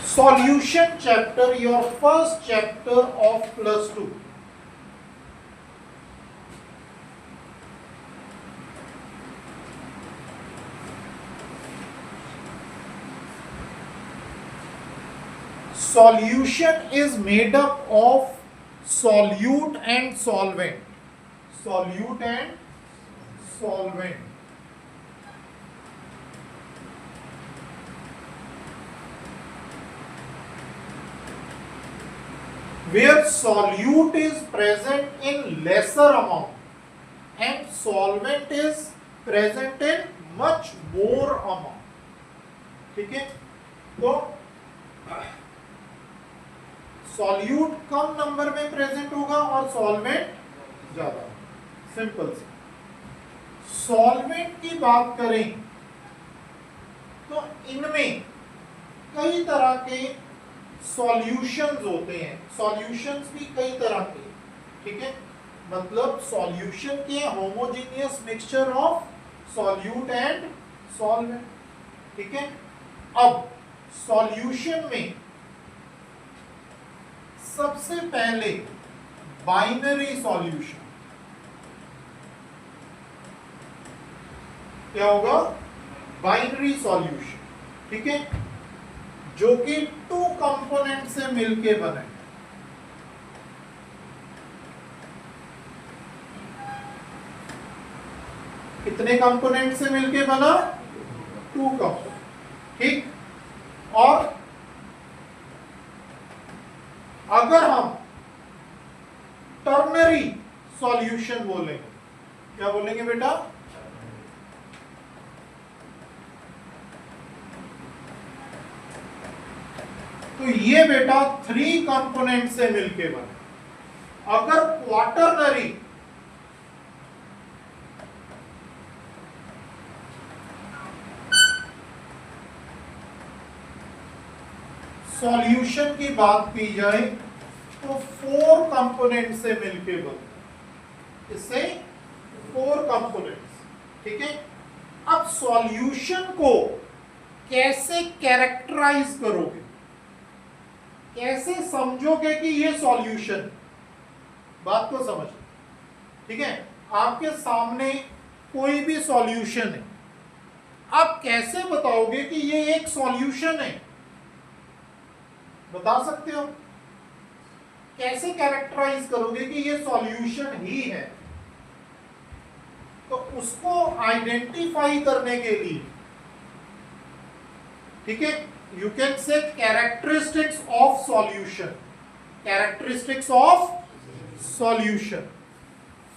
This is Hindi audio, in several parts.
solution chapter, your first chapter of +2. Solution is made up of solute and solvent. Solute and solvent. Where solute is present in lesser amount and solvent is present in much more amount. ठीक है, तो सॉल्यूट कम नंबर में प्रेजेंट होगा और सॉल्वेंट ज्यादा। सिंपल से सॉल्वेंट की बात करें तो इनमें कई तरह के सॉल्यूशंस होते हैं। सॉल्यूशंस भी कई तरह के, ठीक है, मतलब सॉल्यूशन के homogeneous mixture of solute and solvent, ठीक है। अब सॉल्यूशन में सबसे पहले बाइनरी सॉल्यूशन क्या होगा? बाइनरी सॉल्यूशन, ठीक है, जो कि 2 कंपोनेंट से मिलके बने। कितने कंपोनेंट से मिलके बना? 2 कंपोनेंट, ठीक। और अगर हम टर्नरी सॉल्यूशन बोलेंगे, क्या बोलेंगे बेटा? तो ये बेटा 3 कंपोनेंट से मिलके बने। अगर क्वाटरनरी सॉल्यूशन की बात की जाए तो 4 कंपोनेंट से मिलके बने। इससे 4 कंपोनेंट्स, ठीक है। अब सॉल्यूशन को कैसे कैरेक्टराइज करोगे, कैसे समझोगे कि ये सॉल्यूशन? बात को समझ, ठीक है। आपके सामने कोई भी सॉल्यूशन है, आप कैसे बताओगे कि ये एक सॉल्यूशन है? बता सकते हो? कैसे कैरेक्टराइज करोगे कि ये सॉल्यूशन ही है? तो उसको आइडेंटिफाई करने के लिए, ठीक है, you can say characteristics of solution. Characteristics of solution.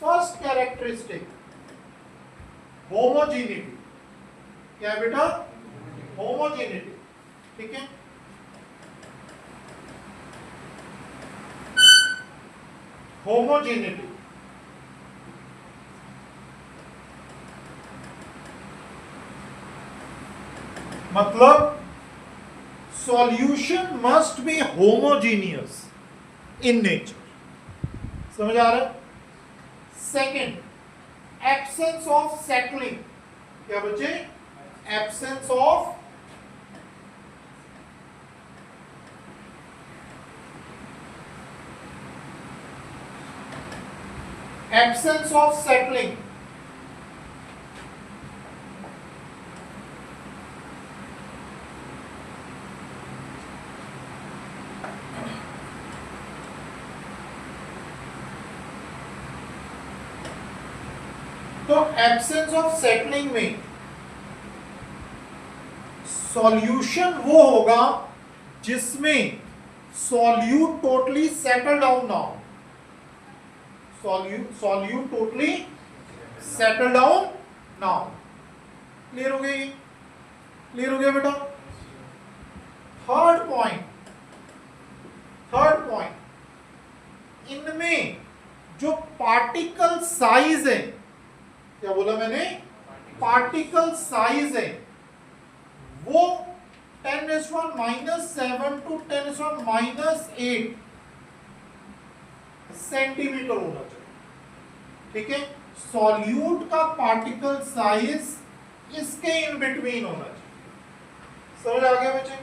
First characteristic, homogeneity. क्या बेटा? homogeneity, ठीक है। homogeneity मतलब solution must be homogeneous in nature. समझ आ रहा है? Second, absence of settling. क्या बचे? Absence of settling. तो एब्सेंस ऑफ सेटलिंग में सॉल्यूशन वो होगा जिसमें सॉल्यूट टोटली सेटल डाउन ना हो। सॉल्यूट टोटली सेटल डाउन ना हो। क्लियर हो गया? ये क्लियर हो गया बेटा? थर्ड पॉइंट, इनमें जो पार्टिकल साइज है, क्या बोला मैंने? पार्टिकल साइज है वो 10⁻⁻7 to 10⁻⁸ सेंटीमीटर होना चाहिए, ठीक है। सॉल्यूट का पार्टिकल साइज इसके इन बिटवीन होना चाहिए। समझ आ गया बच्चे?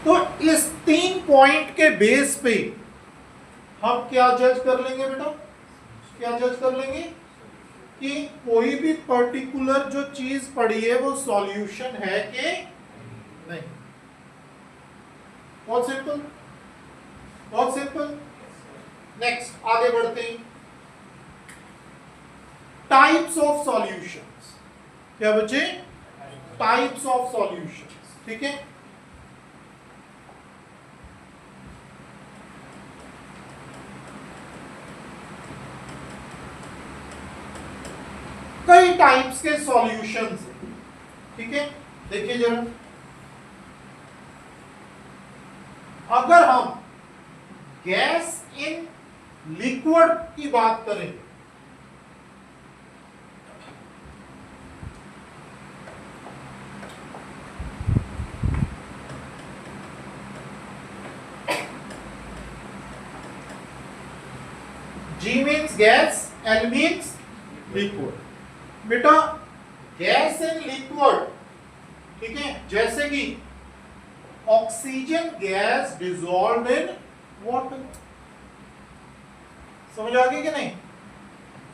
तो इस 3 पॉइंट के बेस पे हम क्या जज कर लेंगे बेटा, क्या जज कर लेंगे कि कोई भी पर्टिकुलर जो चीज पड़ी है वो सॉल्यूशन है कि नहीं। बहुत सिंपल, बहुत सिंपल। नेक्स्ट आगे बढ़ते हैं, टाइप्स ऑफ सॉल्यूशंस। क्या बच्चे, टाइप्स ऑफ सॉल्यूशंस, ठीक है। कई टाइप्स के सॉल्यूशंस हैं, ठीक है। देखिए जरा, अगर हम गैस इन लिक्विड की बात करें, G means gas, L means liquid। बेटा गैस इन लिक्विड, ठीक है, जैसे कि oxygen gas dissolve in water. समझ आ गई कि नहीं?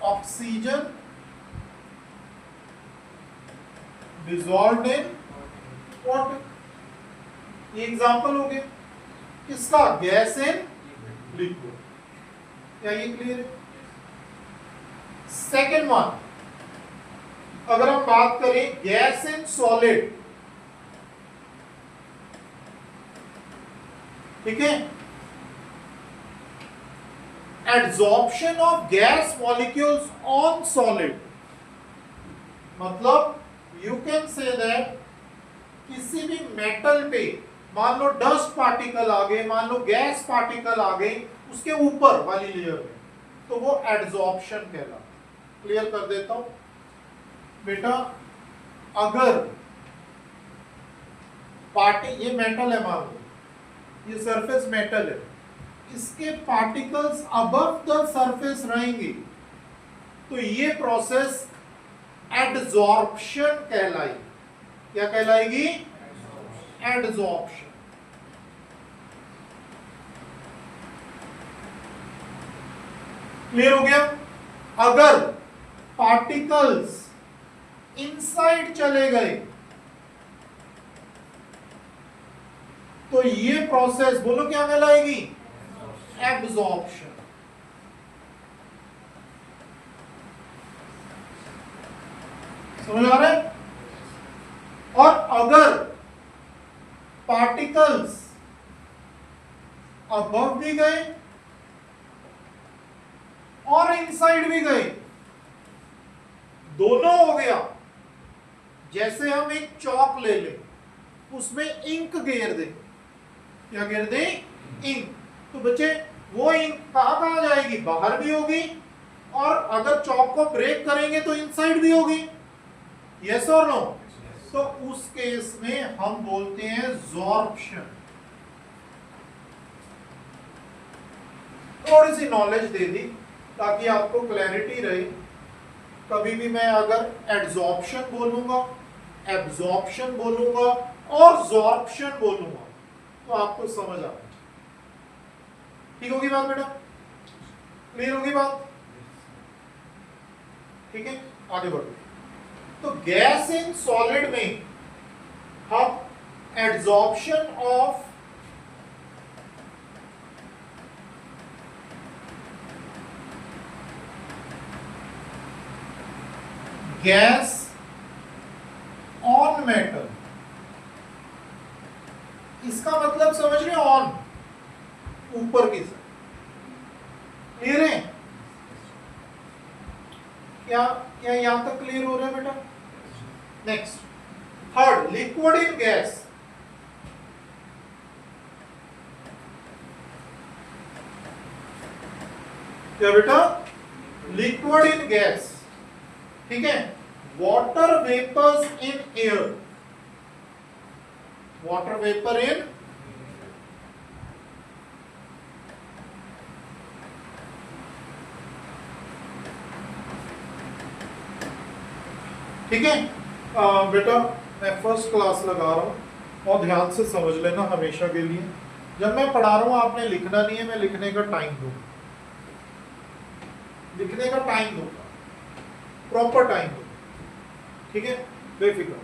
ऑक्सीजन डिसॉल्व इन वाटर, ये एग्जांपल हो गया किसका, गैस इन लिक्विड। क्या ये क्लियर है? सेकेंड वन, अगर हम बात करें गैस इन सॉलिड, ठीक है, adsorption of gas molecules on solid, मतलब यू कैन से दैट किसी भी मेटल पे मान लो डस्ट पार्टिकल आ गए, मान लो गैस पार्टिकल आ गए उसके ऊपर वाली लेयर में, तो वो एड्सॉर्प्शन कहलाता। क्लियर कर देता हूं बेटा, अगर ये मेटल है, मान लो ये सरफेस मेटल है, इसके पार्टिकल्स अबव द सरफेस रहेंगे तो ये प्रोसेस एड्सॉर्प्शन कहलाएगी। क्या कहलाएगी? एड्सॉर्प्शन। क्लियर हो गया? अगर पार्टिकल्स इनसाइड चले गए तो ये प्रोसेस बोलो क्या कहलाएगी? एब्जॉर्प्शन। समझ आ रहा है? और अगर पार्टिकल्स अबव भी गए और इनसाइड भी गए, दोनों हो गया। जैसे हम एक चौक ले लें, उसमें इंक घेर दें। क्या घेर दें? इंक। तो बच्चे वो इंक कहां कहां जाएगी? बाहर भी होगी, और अगर चौक को ब्रेक करेंगे तो इनसाइड भी होगी। यस और नो? तो उस केस में हम बोलते हैं जॉर्प्शन। थोड़ी सी नॉलेज दे दी ताकि आपको क्लैरिटी रहे। कभी भी मैं अगर एड्सॉर्प्शन बोलूंगा, एब्जॉर्प्शन बोलूंगा और जॉर्प्शन बोलूंगा तो आपको समझ आ जाए। ठीक होगी बात बेटा? क्लियर होगी बात? ठीक है, आगे बढ़ो। तो गैस इन सॉलिड में हम adsorption of gas on metal, इसका मतलब समझ रहे हो? ऑन, ऊपर की साइड। क्लियर है? क्या क्या यहां तक क्लियर हो रहा है बेटा? Next, third, liquid in gas. क्या बेटा? लिक्विड इन गैस, ठीक है। Water vapours in air, water vapour in, ठीक है। बेटा मैं फर्स्ट क्लास लगा रहा हूं, और ध्यान से समझ लेना हमेशा के लिए, जब मैं पढ़ा रहा हूं आपने लिखना नहीं है, मैं लिखने का टाइम दूंगा, लिखने का टाइम दूंगा, प्रॉपर टाइम दूंगा, ठीक है, बेफिक्र।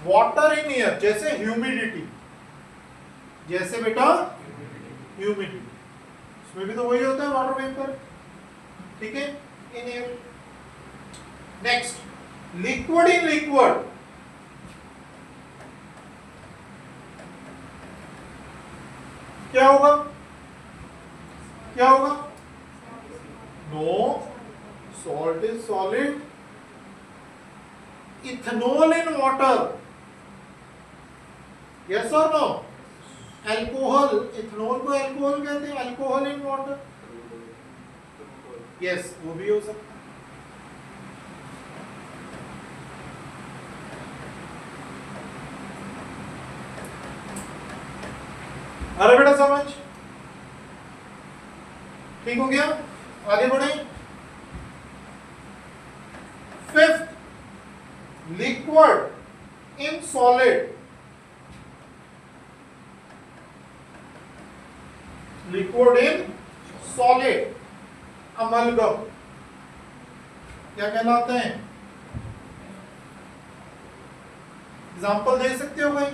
वाटर इन एयर, जैसे ह्यूमिडिटी, जैसे बेटा ह्यूमिडिटी, उसमें भी तो वही होता है वाटर वेपर, ठीक है, in air. Next, liquid in liquid, क्या होगा, क्या होगा? No, salt is solid. Ethanol in water, yes और नो? अल्कोहल, इथेनॉल को अल्कोहल कहते हैं, अल्कोहल इन वाटर, यस, वो भी हो सकता है। अरे बेटा समझ, ठीक हो गया, आगे बढ़े। Fifth, liquid in solid, liquid in solid, amalgam, क्या कहलाते हैं? एग्जाम्पल दे सकते हो भाई?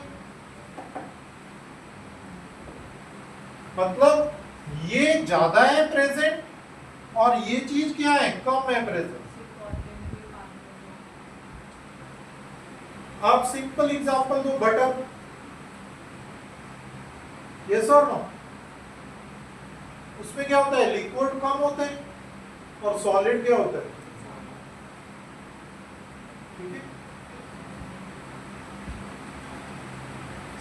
मतलब ये ज्यादा है प्रेजेंट और ये चीज क्या है, कम है प्रेजेंट। आप सिंपल एग्जांपल दो, बटर, यस और नो? उसमें क्या होता है, लिक्विड कम होता है और सॉलिड क्या होता है, ठीक है।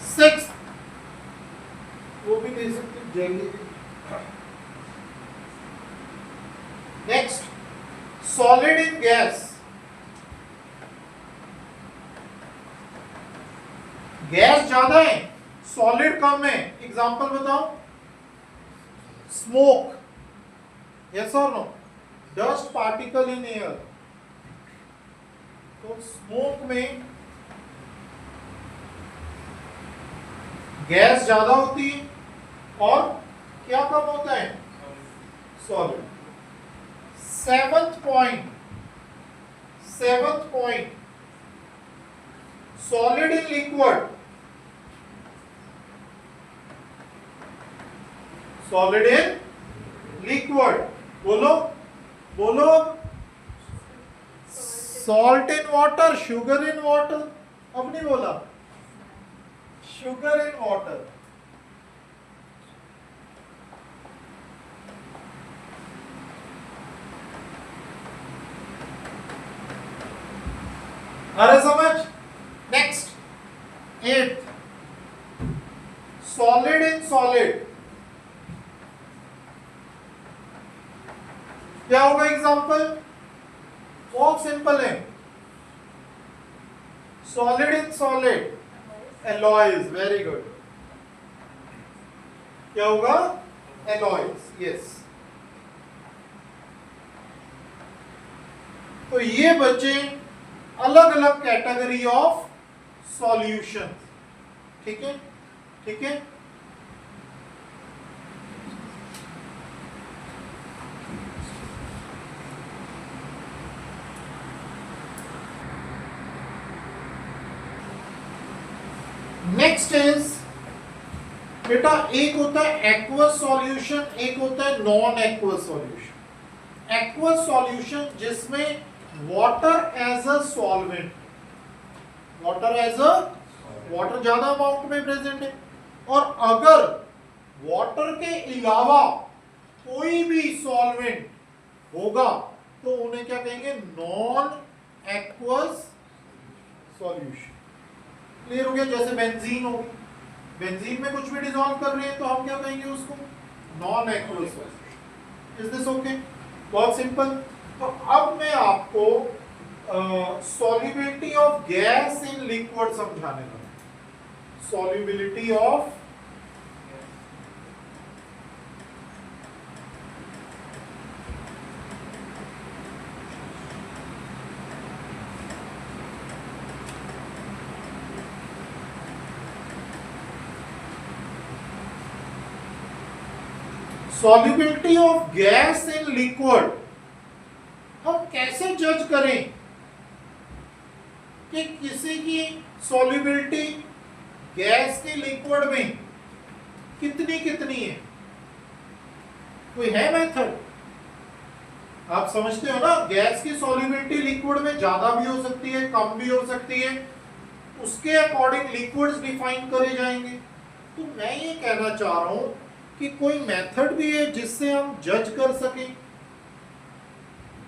सिक्स, वो भी दे सकते jelly. Next, solid in gas, gas ज्यादा है सॉलिड कम है, एग्जांपल बताओ। स्मोक, यस और no? Dust particle in air, तो स्मोक में गैस ज्यादा होती है और क्या कम होता है, solid. Seventh point, solid in liquid, solid in liquid, बोलो बोलो। Salt in water, sugar in water, अब नहीं बोला, शुगर इन वाटर। अरे समझ। नेक्स्ट, 8, सॉलिड इन सॉलिड, क्या होगा एग्जांपल? बहुत सिंपल है, solid in solid, alloys, very good, क्या होगा, एलॉयज, यस। तो ये बचे अलग अलग कैटेगरी ऑफ सॉल्यूशन, ठीक है, ठीक है। नेक्स्ट इज बेटा, एक होता है एक्वस सॉल्यूशन, एक होता है non aqueous solution. Aqueous solution जिसमें water as a solvent, water ज्यादा अमाउंट में प्रेजेंट है, और अगर वाटर के अलावा कोई भी सॉल्वेंट होगा तो उन्हें क्या कहेंगे, नॉन एक्वस सॉल्यूशन। क्लियर हो गया? जैसे बेंजीन होगी, बेंजीन में कुछ भी डिसॉल्व कर रहे हैं तो हम क्या कहेंगे उसको, non aqueous solution. Is this okay? बहुत सिंपल। तो अब मैं आपको solubility of gas in liquid समझाने लगा। Solubility of solubility of gas in liquid, हम कैसे जज करें कि किसी की सॉल्युबिलिटी गैस के लिक्विड में कितनी कितनी है? कोई है मेथड? आप समझते हो ना, गैस की सॉल्युबिलिटी लिक्विड में ज्यादा भी हो सकती है, कम भी हो सकती है, उसके अकॉर्डिंग लिक्विड्स डिफाइन करे जाएंगे। तो मैं ये कहना चाह रहा हूं कि कोई मेथड भी है जिससे हम जज कर सकें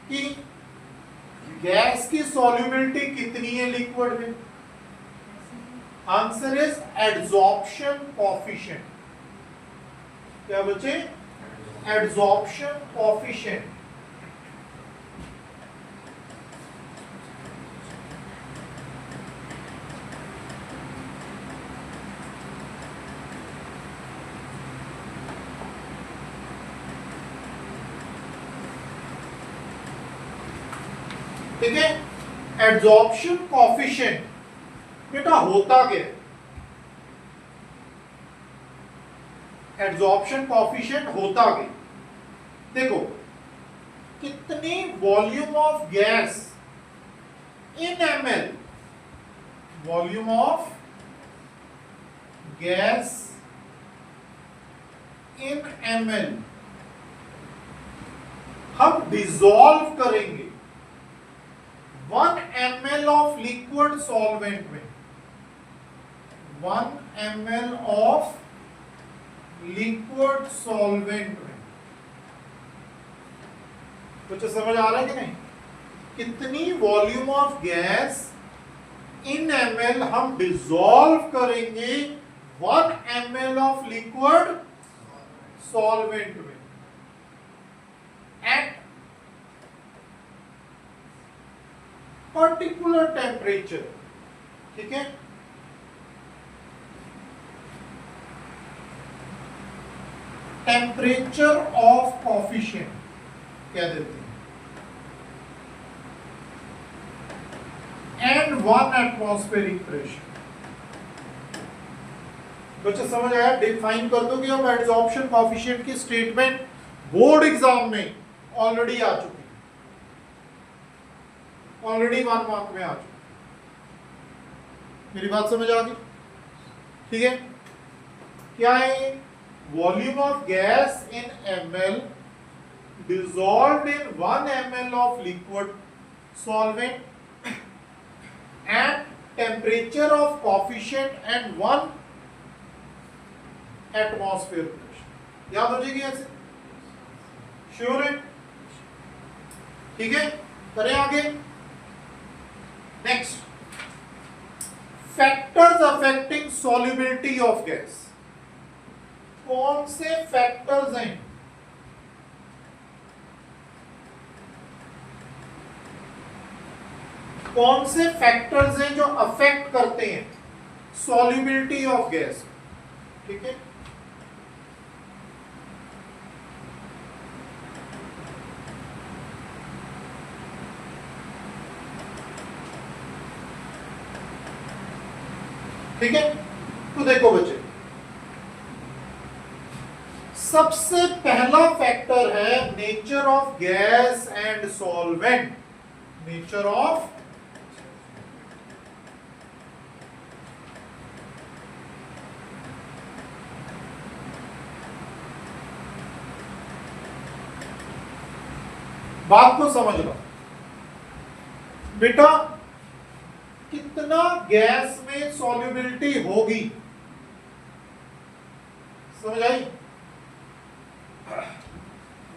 कि गैस की सॉल्युबिलिटी कितनी है लिक्विड में। Answer is adsorption coefficient. क्या बच्चे? Adsorption coefficient. ठीक है, एडसॉर्प्शन कोएफिशिएंट बेटा होता क्या है? एडसॉर्प्शन कोएफिशिएंट होता क्या? देखो, कितनी volume of gas in ml, volume of gas in ml हम डिसॉल्व करेंगे 1 ml ऑफ लिक्विड सॉल्वेंट में, 1 ml ऑफ लिक्विड सॉल्वेंट में। कुछ समझ आ रहा है कि नहीं? कितनी volume of gas in ml हम डिसॉल्व करेंगे 1 ml ऑफ लिक्विड सॉल्वेंट में एट पर्टिकुलर टेम्परेचर। ठीक है, टेम्परेचर ऑफ कोएफिशिएंट क्या देते हैं? And 1 atmospheric pressure. बच्चे समझ आया? डिफाइन कर दो कि अब एडसॉर्प्शन कोएफिशिएंट की स्टेटमेंट बोर्ड एग्जाम में ऑलरेडी आ चुकी है, ऑलरेडी 1 मार्क में आ चुकी। मेरी बात समझ आ गई? ठीक है, क्या है? Volume of gas in ml dissolved in 1 ml of liquid solvent at temperature of coefficient and 1 atmosphere pressure। याद हो जाएगी ऐसे? श्योर है? ठीक है, करें आगे। Next, factors affecting solubility of gas. कौन से फैक्टर्स हैं कौन से फैक्टर्स हैं जो अफेक्ट करते हैं सॉल्युबिलिटी ऑफ गैस? ठीक है, ठीक है। तो देखो बच्चे, सबसे पहला फैक्टर है nature of gas and solvent. Nature of बात को समझ लो बेटा, कितना गैस में सॉल्युबिलिटी होगी, समझ आई?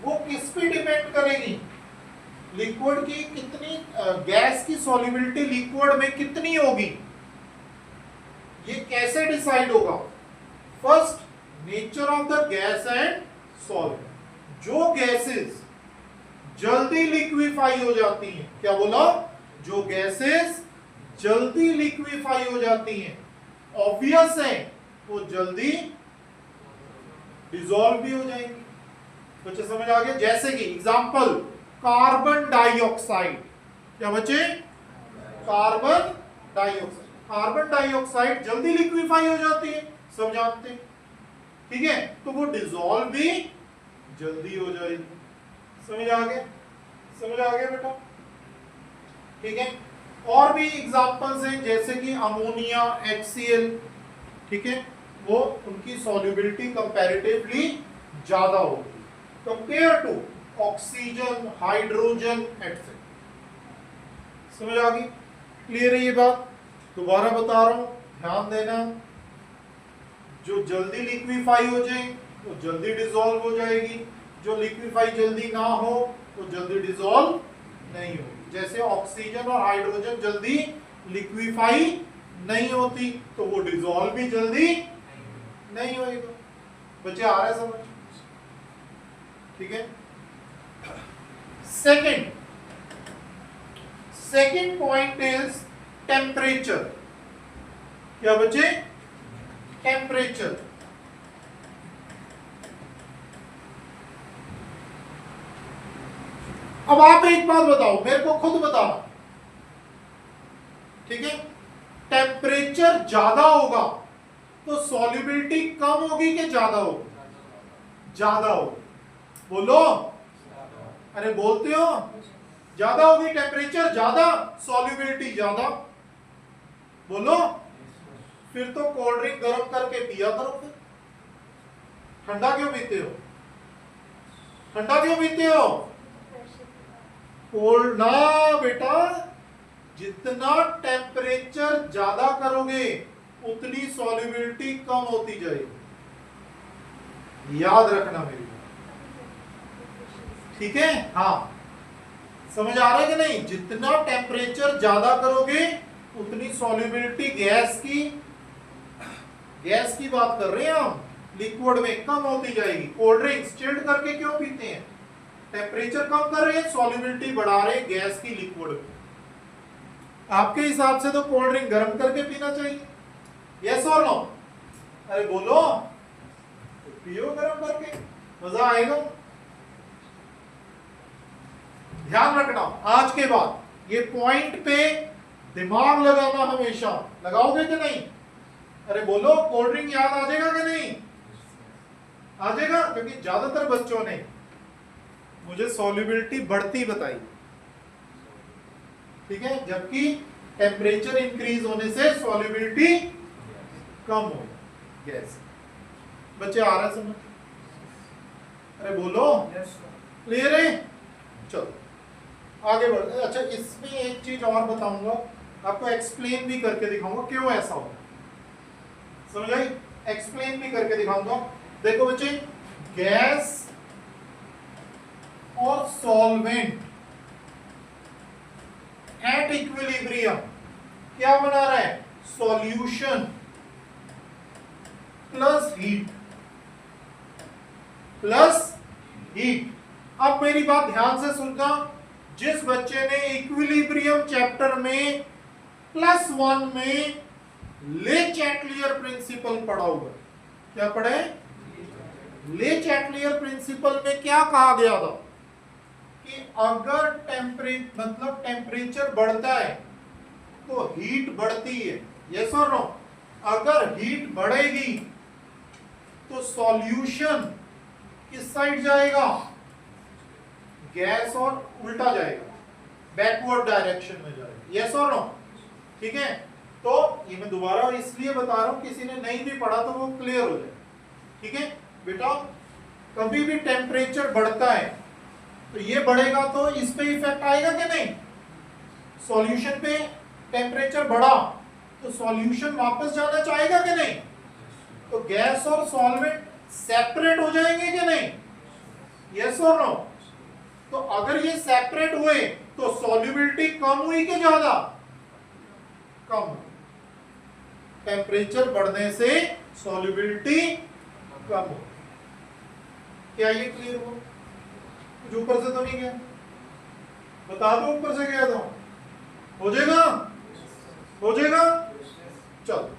वो किस पे डिपेंड करेगी? लिक्विड की कितनी, गैस की सॉल्युबिलिटी लिक्विड में कितनी होगी, ये कैसे डिसाइड होगा? First, nature of the gas and solvent. जो गैसेस जल्दी लिक्विफाई हो जाती हैं, क्या बोला? जो गैसेस जल्दी लिक्विफाई हो जाती हैं, ऑब्वियस है वो जल्दी डिसॉल्व भी हो जाएंगी। बच्चे समझ आ गया? जैसे कि एग्जांपल, कार्बन डाइऑक्साइड। क्या बच्चे? Carbon dioxide. कार्बन डाइऑक्साइड जल्दी लिक्विफाई हो जाती है, सब जानते हैं। ठीक है, तो वो डिसॉल्व भी जल्दी हो जाएगी। समझ आ गया बेटा? ठीक है। और भी एग्जांपल्स हैं जैसे कि अमोनिया HCl, ठीक है, वो उनकी सॉल्युबिलिटी कंपैरेटिवली ज्यादा होगी compare to oxygen, hydrogen etcetera. समझ आ गई? क्लियर है ये बात? दोबारा बता रहा हूं, ध्यान देना। जो जल्दी लिक्विफाई हो जाए वो जल्दी डिसॉल्व हो जाएगी, जो लिक्विफाई जल्दी ना हो तो जल्दी डिसॉल्व नहीं होगी। जैसे ऑक्सीजन और हाइड्रोजन जल्दी लिक्विफाई नहीं होती तो वो डिसॉल्व भी जल्दी नहीं होएगा। बच्चे आ रहा है समझ? ठीक है। Second point is temperature. क्या बच्चे? टेम्परेचर। अब आप एक बात बताओ, मेरे को खुद बताओ, ठीक है, टेम्परेचर ज्यादा होगा तो सॉल्युबिलिटी कम होगी कि ज्यादा होगी? ज्यादा होगी। बोलो, अरे बोलते हो? ज्यादा होगी। टेम्परेचर ज्यादा, सॉल्युबिलिटी ज्यादा। बोलो, फिर तो कोल्ड ड्रिंक गर्म करके पिया करो। फिर ठंडा क्यों पीते हो? ठंडा क्यों पीते हो? कोल्ड ना बेटा, जितना टेम्परेचर ज्यादा करोगे उतनी सॉल्युबिलिटी कम होती जाएगी। याद रखना मेरी बात, ठीक है? हाँ, समझ आ रहा है कि नहीं? जितना टेम्परेचर ज्यादा करोगे उतनी सॉल्युबिलिटी गैस की बात कर रहे हैं हम, लिक्विड में कम होती जाएगी। कोल्ड ड्रिंक्स चिल्ड करके क्यों पीते हैं? टेम्परेचर कम कर रहे हैं, सॉल्युबिलिटी बढ़ा रहे हैं गैस की लिक्विड में। आपके हिसाब से तो कोल्ड ड्रिंक गर्म करके पीना चाहिए, यस और नो? अरे बोलो, पियो गर्म करके, मजा आएगा। ध्यान रखना, आज के बाद ये पॉइंट पे दिमाग लगाना हमेशा। लगाओगे कि नहीं? अरे बोलो, कोल्ड ड्रिंक याद आ जाएगा कि नहीं? आ जाएगा, क्योंकि ज्यादातर बच्चों ने मुझे सॉल्युबिलिटी बढ़ती बताई, ठीक है, जबकि टेम्परेचर इंक्रीज होने से सॉल्युबिलिटी कम हो गैस। बच्चे आ रहा है समझ? अरे बोलो, क्लियर है? चलो आगे बढ़। अच्छा, इसमें एक चीज और बताऊंगा, आपको एक्सप्लेन भी करके दिखाऊंगा क्यों ऐसा होगा। समझ आई? एक्सप्लेन भी करके दिखाऊंगा। देखो बच्चे, गैस और सॉल्वेंट एट इक्विलिब्रियम क्या बना रहा है? Solution plus heat, plus heat. अब मेरी बात ध्यान से सुनना, जिस बच्चे ने इक्विलिब्रियम चैप्टर में +1 में ले चैटलियर प्रिंसिपल पढ़ा हुआ, क्या पढ़े? ले चैटलियर प्रिंसिपल में क्या कहा गया था कि अगर टेम्परेचर बढ़ता है तो हीट बढ़ती है, यस और नो? अगर हीट बढ़ेगी तो सॉल्यूशन किस साइड जाएगा? गैस और उल्टा जाएगा, बैकवर्ड डायरेक्शन में जाएगा, यस और नो? ठीक है, तो ये मैं दोबारा इसलिए बता रहा हूं, किसी ने नहीं भी पढ़ा तो वो क्लियर हो जाए। ठीक है बेटा, कभी भी टेम्परेचर बढ़ता है तो ये बढ़ेगा तो इस पे इफेक्ट आएगा कि नहीं? सॉल्यूशन पे टेम्परेचर बढ़ा तो सॉल्यूशन वापस जाना चाहेगा कि नहीं? तो गैस और सॉल्वेंट सेपरेट हो जाएंगे कि नहीं? यस और नो? तो अगर ये सेपरेट हुए तो सॉल्युबिलिटी कम हुई कि ज्यादा? कम। टेम्परेचर बढ़ने से सॉल्युबिलिटी कम हो। क्या ये क्लियर हो? कुछ ऊपर से तो नहीं गया? बता दो ऊपर से गया तो हो जाएगा, हो जाएगा। चलो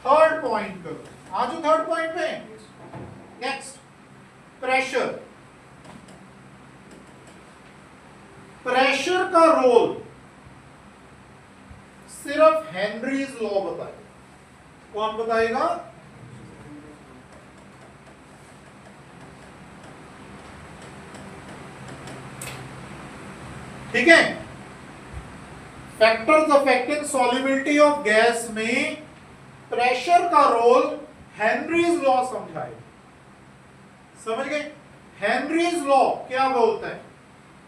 थर्ड पॉइंट करो, आज थर्ड पॉइंट पे। Next, pressure. प्रेशर का रोल सिर्फ हेनरीज लॉ बताएगा। कौन बताएगा? ठीक है। Factors affecting solubility of gas में प्रेशर का रोल हेनरीज लॉ समझाए। समझ गए? हेनरीज लॉ क्या बोलता है?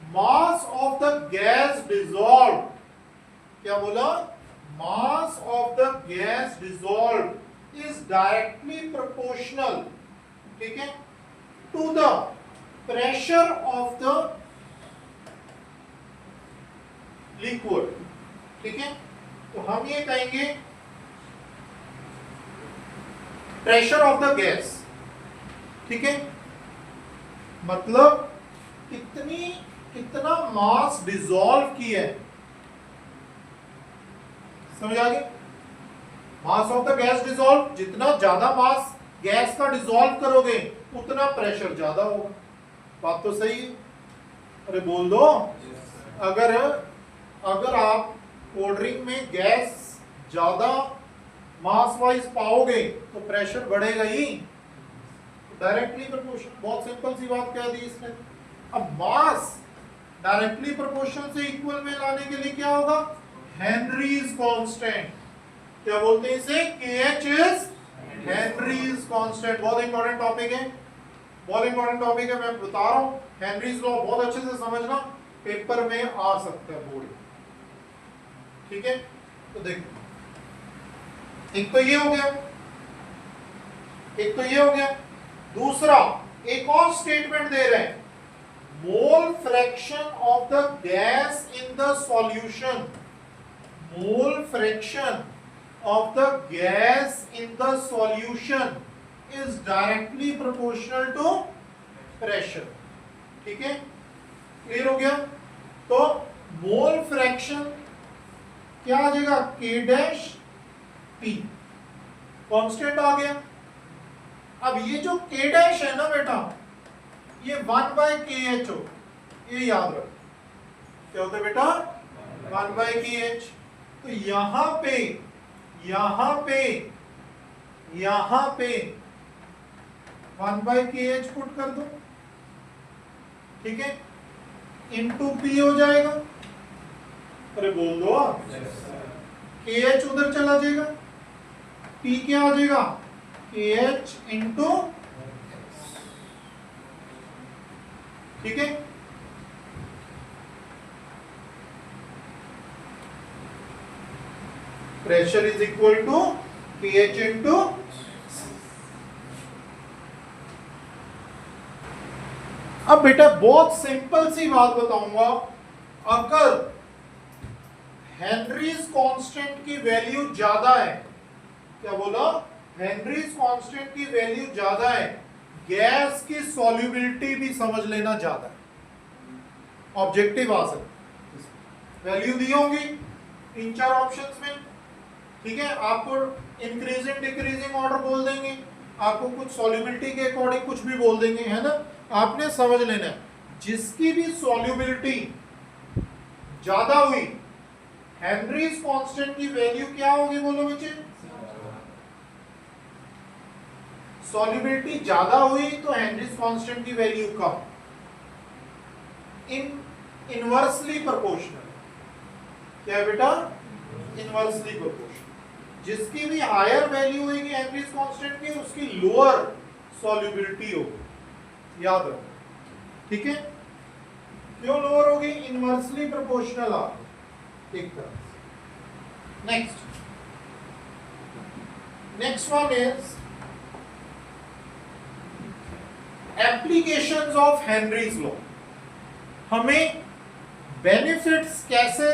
Mass of the gas dissolve, क्या बोला? Mass of the gas dissolve is directly proportional, ठीक है, to the pressure of the liquid, ठीक है। तो हम ये कहेंगे प्रेशर ऑफ द गैस, ठीक है, मतलब कितना मास डिसॉल्व किया है। समझ आ गई? मास ऑफ द गैस डिसॉल्व, जितना ज्यादा मास गैस का डिसॉल्व करोगे उतना प्रेशर ज्यादा होगा। बात तो सही है? अरे बोल दो। अगर आप कोल्ड ड्रिंक में गैस ज्यादा मास वाइज पाओगे तो प्रेशर बढ़ेगा ही, डायरेक्टली प्रोपोर्शनल। बहुत सिंपल सी बात कह दी इसने। अब मास डायरेक्टली प्रोपोर्शनल से इक्वल में लाने के लिए क्या होगा? Henrys constant. क्या बोलते हैं इसे? KH is Henrys constant. बहुत इंपॉर्टेंट टॉपिक है, बहुत इंपॉर्टेंट टॉपिक है, मैं बता रहा हूं। हेनरीज लॉ बहुत अच्छे से समझना, पेपर में आ सकता है बोर्ड, ठीक है। तो देखो, एक तो ये हो गया, एक तो ये हो गया। दूसरा एक और स्टेटमेंट दे रहे हैं, mole fraction of the gas in the solution, mole fraction of the gas in the solution is directly proportional to pressure, ठीक है। क्लियर हो गया? तो मोल फ्रैक्शन क्या आ जाएगा? K डैश P, कांस्टेंट आ गया। अब ये जो K डैश है ना बेटा, ये 1/KH हो, ये याद रखो। क्या होता है बेटा? 1/KH। तो यहां पे 1/KH पुट कर दो, ठीक है, इंटू P हो जाएगा। अरे बोल दो। KH उधर चला जाएगा, P क्या आ जाएगा? KH इंटू, ठीक है। Pressure is equal to pH into. अब बेटा बहुत सिंपल सी बात बताऊंगा, अगर हेनरीज कांस्टेंट की वैल्यू ज्यादा है, क्या बोला? हेनरीज कांस्टेंट की वैल्यू ज्यादा है, गैस की सॉल्युबिलिटी भी समझ लेना ज्यादा है। ऑब्जेक्टिव आ सकता, वैल्यू दी होंगी 3-4 ऑप्शंस में, ठीक है। आपको इंक्रीजिंग डिक्रीजिंग ऑर्डर बोल देंगे, आपको कुछ सॉल्युबिलिटी के अकॉर्डिंग कुछ भी बोल देंगे, है ना। आपने समझ लेना है, जिसकी भी सॉल्युबिलिटी ज्यादा हुई, हेनरीज कांस्टेंट की वैल्यू क्या होगी? बोलो बच्चे। सॉल्युबिलिटी ज्यादा हुई तो हेनरीज कांस्टेंट की वैल्यू कम, इनवर्सली प्रोपोर्शनल। क्या है बेटा? Inversely proportional. जिसकी भी हायर वैल्यू होगी हेनरीज कांस्टेंट की, उसकी लोअर सॉल्युबिलिटी होगी, याद रखो, ठीक है। क्यों लोअर होगी? इनवर्सली प्रोपोर्शनल आ एक तरह। Next one is applications of Henry's law. हमें बेनिफिट्स कैसे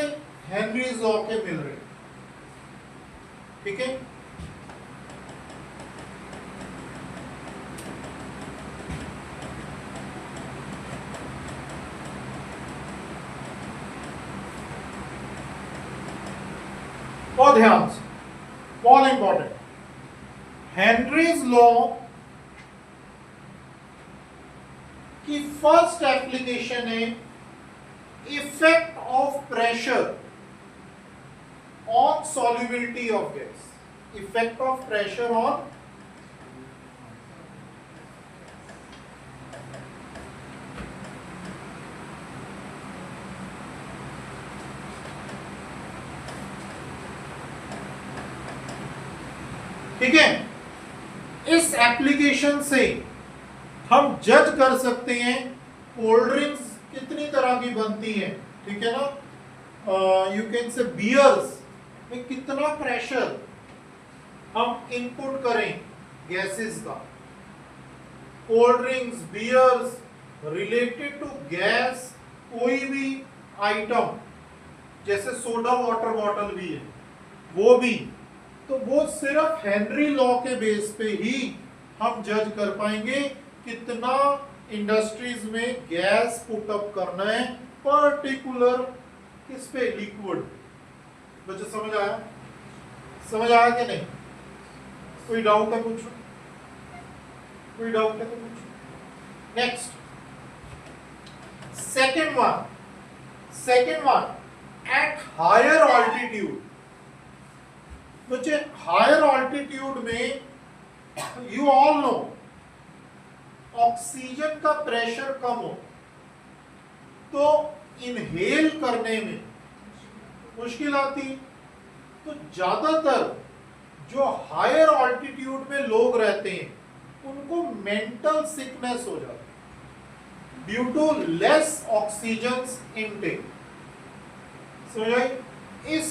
हेनरीज लॉ के मिल रहे हैं, ठीक है। बहुत ध्यान से, बहुत इंपॉर्टेंट। हेनरीज लॉ की फर्स्ट एप्लीकेशन है effect of pressure on solubility of gas, effect of pressure on ठीक है, इस एप्लीकेशन से हम जज कर सकते हैं कोल्ड ड्रिंक्स कितनी तरह की बनती हैं, ठीक है ना, यू कैन से बियर्स में कितना प्रेशर हम इनपुट करें गैसेस का, cold drinks beers related to gas, कोई भी आइटम जैसे सोडा वाटर बॉटल भी है वो भी, तो वो सिर्फ हेनरी लॉ के बेस पे ही हम जज कर पाएंगे कितना इंडस्ट्रीज में गैस पुटअप करना है पर्टिकुलर किस पे, लिक्विड। बच्चे समझ आया, समझ आया कि नहीं? कोई डाउट है पूछो, कोई डाउट है तो पूछो। Next second one at higher altitude. बच्चे हायर ऑल्टीट्यूड में यू ऑल नो ऑक्सीजन का प्रेशर कम हो तो इनहेल करने में मुश्किल आती, तो ज्यादातर जो हायर ऑल्टीट्यूड में लोग रहते हैं उनको मेंटल सिकनेस हो जाती है due to less oxygen intake. समझ, इस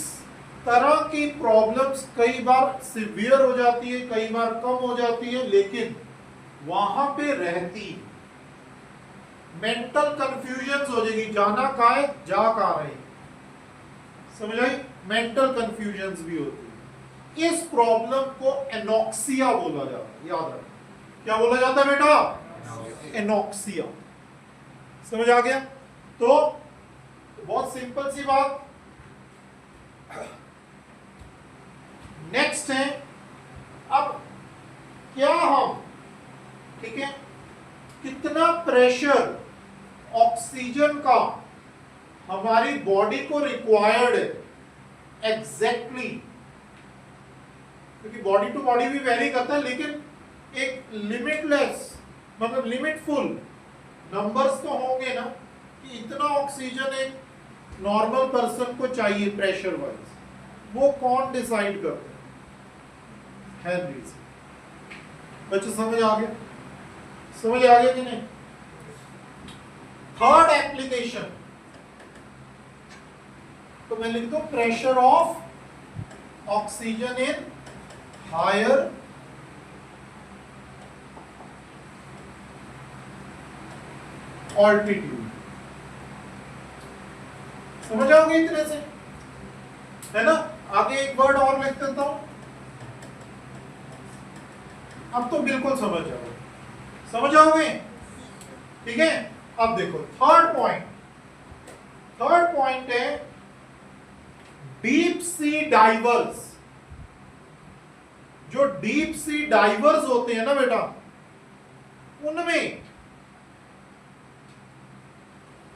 तरह की प्रॉब्लम्स कई बार सिवियर हो जाती है, कई बार कम हो जाती है, लेकिन वहां पे रहती मेंटल कंफ्यूजन हो जाएगी, जाना कहाँ है जा कहाँ रहे, समझ आई, मेंटल कंफ्यूजन भी होती है। इस प्रॉब्लम को एनॉक्सिया बोला जाता है, याद रखो क्या बोला जाता है बेटा, एनॉक्सिया। समझ आ गया? तो बहुत सिंपल सी बात। नेक्स्ट है, अब क्या हम, ठीक है, कितना प्रेशर ऑक्सीजन का हमारी बॉडी को रिक्वायर्ड है एग्जैक्टली, क्योंकि बॉडी टू बॉडी भी वेरी करता है, लेकिन एक लिमिटलेस मतलब लिमिटफुल नंबर्स तो होंगे ना कि इतना ऑक्सीजन एक नॉर्मल पर्सन को चाहिए प्रेशर वाइज, वो कौन डिसाइड करता है? हेनरी। बच्चे समझ आ गया, समझ आ गया कि नहीं? थर्ड एप्लीकेशन, तो मैं लिख दूं pressure of oxygen in higher altitude. समझ आओगे इतने से, है ना? आगे एक वर्ड और लिख देता हूं, अब तो बिल्कुल समझ आओगे, ठीक है? अब देखो थर्ड पॉइंट है डीप सी डाइवर्स। जो डीप सी डाइवर्स होते हैं ना बेटा, उनमें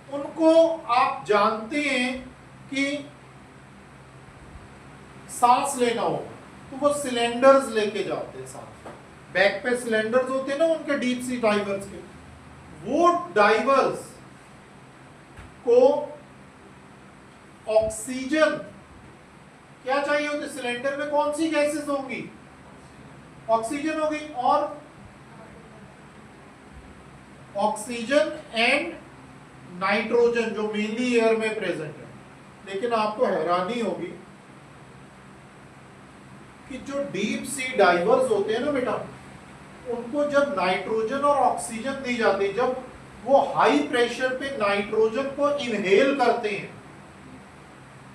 उनको आप जानते हैं कि सांस लेना हो तो वो सिलेंडर्स लेके जाते हैं सांस, बैक पे सिलेंडर्स होते हैं ना उनके डीप सी डाइवर्स के, वो डाइवर्स को ऑक्सीजन क्या चाहिए होती, सिलेंडर में कौन सी गैसेस होंगी, ऑक्सीजन होगी, और ऑक्सीजन एंड नाइट्रोजन जो मेनली एयर में प्रेजेंट है। लेकिन आपको हैरानी होगी कि जो डीप सी डाइवर्स होते हैं ना बेटा, उनको जब नाइट्रोजन और ऑक्सीजन दी जाती है, जब वो हाई प्रेशर पे नाइट्रोजन को इनहेल करते हैं,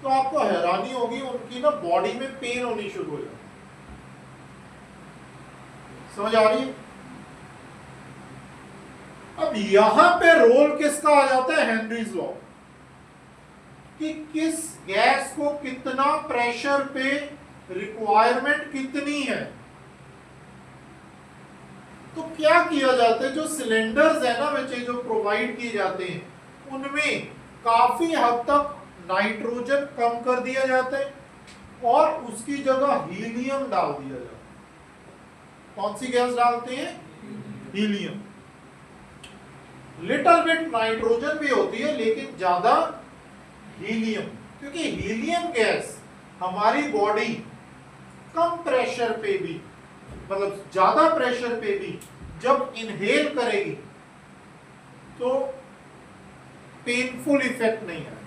तो आपको हैरानी होगी उनकी ना बॉडी में पेन होनी शुरू हो जाती है। समझ आ रही है? अब यहां पे रोल किसका आ जाता है, हेनरीज लॉ, कि किस गैस को कितना प्रेशर पे रिक्वायरमेंट कितनी है। तो क्या किया जाता है, जो सिलेंडर्स है ना बच्चे जो प्रोवाइड किए जाते हैं, उनमें काफी हद तक नाइट्रोजन कम कर दिया जाता है और उसकी जगह हीलियम डाल दिया जाता है। कौन सी गैस डालते हैं, हीलियम। लिटिल बिट नाइट्रोजन भी होती है लेकिन ज्यादा हीलियम, क्योंकि हीलियम गैस हमारी बॉडी कम प्रेशर पे भी मतलब ज्यादा प्रेशर पे भी जब इनहेल करेगी तो पेनफुल इफेक्ट नहीं आएगा।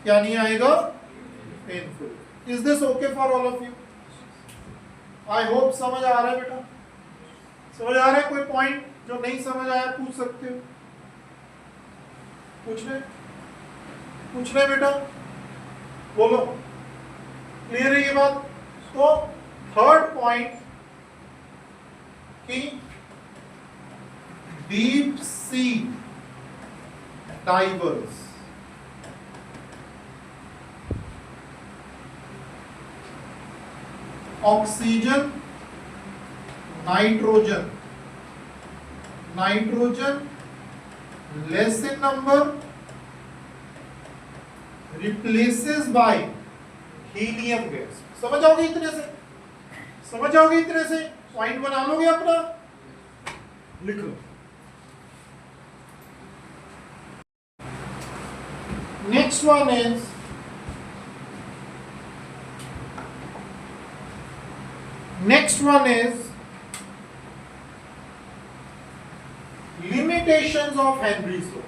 क्या नहीं आएगा? Painful. Is this okay for all of you? I hope समझ आ रहा है बेटा? समझ आ रहा है? कोई पॉइंट जो नहीं समझ आया पूछ सकते हो, पूछ ले बेटा, बोलो। क्लियर है ये बात? तो थर्ड पॉइंट कि deep sea diverse oxygen, nitrogen less in number replaces by helium gas। समझ आओगे इतने से? समझ आओगे इतने से? पॉइंट बना लोगे अपना? लिख लो। Next one is limitations of Henry's law।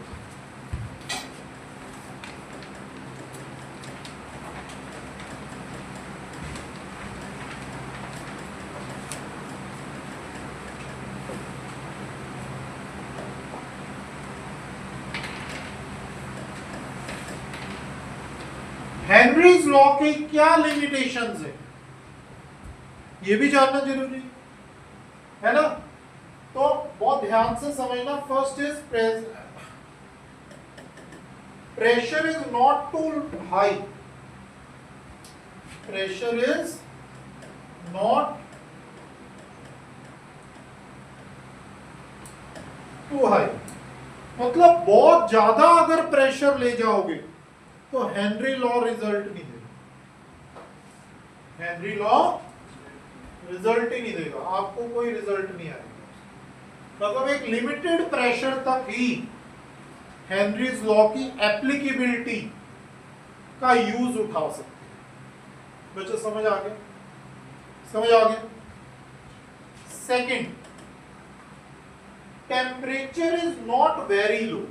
Henry's law के क्या लिमिटेशंस है ये भी जानना जरूरी है ना? तो बहुत ध्यान से समझना। First is pressure is not too high, pressure is not too high, मतलब बहुत ज्यादा अगर प्रेशर ले जाओगे तो हेनरी लॉ रिजल्ट नहीं देगा। हेनरी लॉ रिजल्ट ही नहीं देगा, आपको कोई रिजल्ट नहीं आएगा। मतलब एक लिमिटेड प्रेशर तक ही हेनरीज लॉ की एप्लीकेबिलिटी का यूज उठा सकते हैं। बच्चों समझ आ गया? समझ आ गया? Second, temperature is not very low.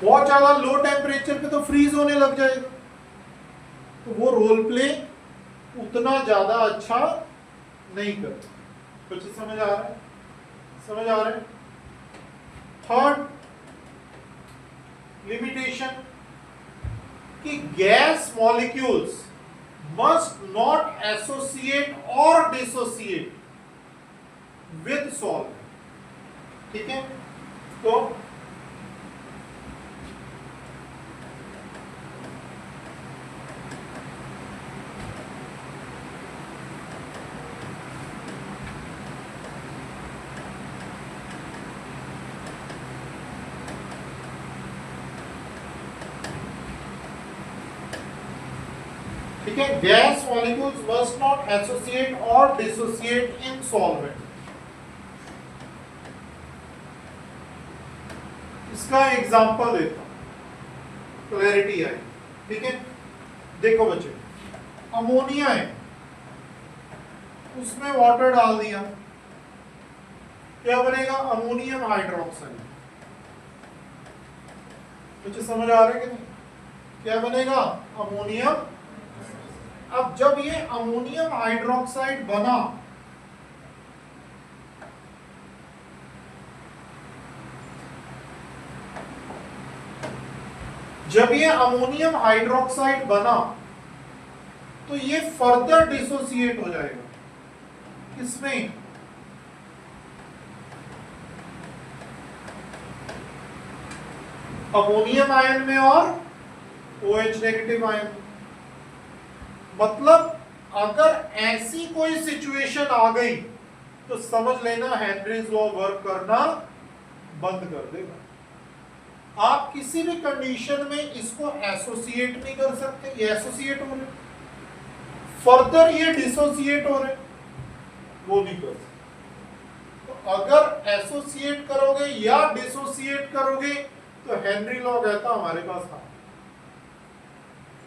बहुत ज्यादा लो टेम्परेचर पे तो फ्रीज होने लग जाएगा, तो वो रोल प्ले उतना ज्यादा अच्छा नहीं करता। कुछ समझ आ रहा है? समझ आ रहा है? थर्ड लिमिटेशन कि gas molecules must not associate और डिसोसिएट विद सॉल्वेंट। ठीक है? तो ठीक है, gas molecules must not associate और डिसोसिएट इन सॉल्वेंट। इसका एग्जांपल देता हूं, क्लैरिटी आए। ठीक है, देखो बच्चे, अमोनिया है, उसमें वाटर डाल दिया, क्या बनेगा? Ammonium hydroxide. बच्चे समझ आ रहा है कि नहीं? क्या बनेगा? अमोनियम। अब जब ये अमोनियम हाइड्रोक्साइड बना, जब ये अमोनियम हाइड्रोक्साइड बना तो ये फर्दर डिसोसिएट हो जाएगा। किसमें? अमोनियम आयन में और OH नेगेटिव आयन। मतलब अगर ऐसी कोई सिचुएशन आ गई तो समझ लेना हेनरीज लॉ वर्क करना बंद कर देगा। आप किसी भी कंडीशन में इसको एसोसिएट नहीं कर सकते। ये एसोसिएट हो रहे, फर्दर ये डिसोसिएट हो रहे, वो नहीं कर सकते। तो अगर एसोसिएट करोगे या डिसोसिएट करोगे तो हेनरी लॉ कहता हमारे पास था।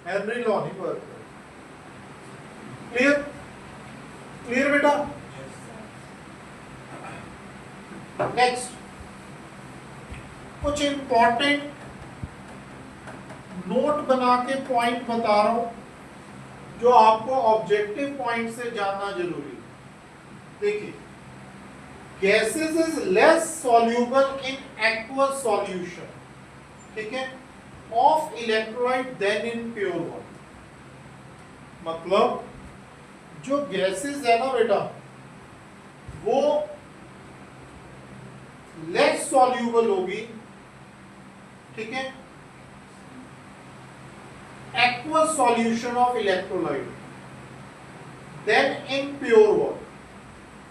हेनरी लॉ नहीं वर्क करेगा। क्लियर? क्लियर बेटा? नेक्स्ट कुछ इंपॉर्टेंट नोट बना के पॉइंट बता रहा हूं जो आपको ऑब्जेक्टिव पॉइंट से जानना जरूरी है। देखिए, gases is less soluble in aqueous solution, ठीक है, of electrolyte than in pure water. मतलब जो गैसेस है ना बेटा, वो लेस सॉल्यूबल होगी, ठीक है, aqueous solution of electrolyte then in pure water,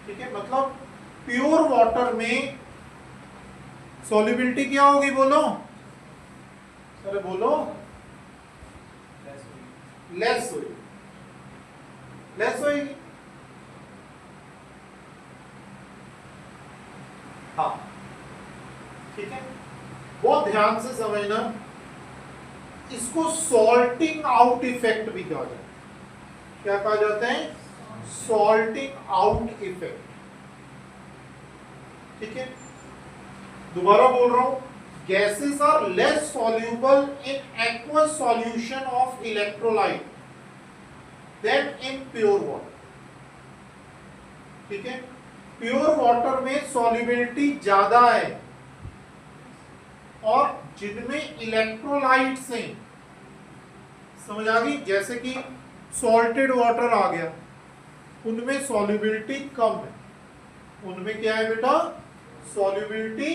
ठीक है। मतलब प्योर वाटर में सॉल्युबिलिटी क्या होगी, बोलो, अरे बोलो, लेस होगी, लेस होगी। हाँ, ठीक है, बहुत ध्यान से समझना। इसको सॉल्टिंग आउट इफेक्ट भी कहा जाता है। क्या कहा जाता है? सॉल्टिंग आउट इफेक्ट, ठीक है। दोबारा बोल रहा हूं, gases are less soluble in aqueous solution of electrolyte than in pure water, ठीक है। प्योर वाटर में सॉल्युबिलिटी ज्यादा है और जिनमें इलेक्ट्रोलाइट्स हैं, समझ आ गई, जैसे कि सॉल्टेड वाटर आ गया, उनमें सॉल्युबिलिटी कम है। उनमें क्या है बेटा? सॉल्युबिलिटी।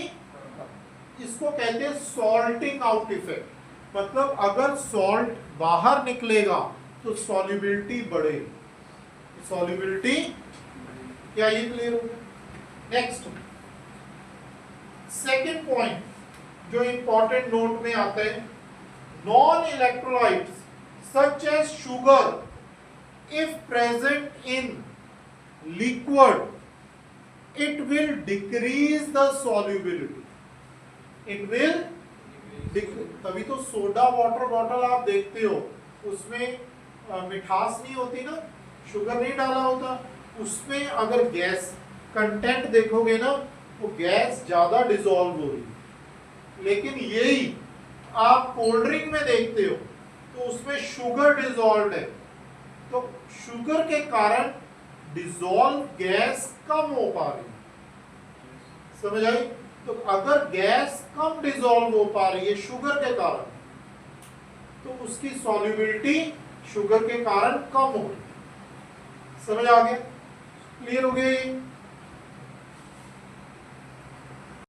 इसको कहते हैं सॉल्टिंग आउट इफेक्ट। मतलब अगर सॉल्ट बाहर निकलेगा तो सॉल्युबिलिटी बढ़ेगी। सॉल्युबिलिटी, क्या ये क्लियर हो गया? नेक्स्ट सेकंड पॉइंट जो इंपॉर्टेंट नोट में आता है, non electrolytes such as sugar if present in liquid it will decrease the solubility, it will. तभी तो सोडा वाटर बॉटल आप देखते हो, उसमें मिठास नहीं होती ना, शुगर नहीं डाला होता, उसमें अगर गैस कंटेंट देखोगे ना, वो गैस ज्यादा डिसॉल्व हो रही है। लेकिन यही आप कोल्ड ड्रिंक में देखते हो तो उसमें शुगर डिसॉल्व है, तो शुगर के कारण डिसॉल्व गैस कम हो पा रही है। समझ आई? तो अगर गैस कम डिसॉल्व हो पा रही है शुगर के कारण, तो उसकी सॉल्युबिलिटी शुगर के कारण कम हो रही है। समझ आ गया? क्लियर हो गया ये?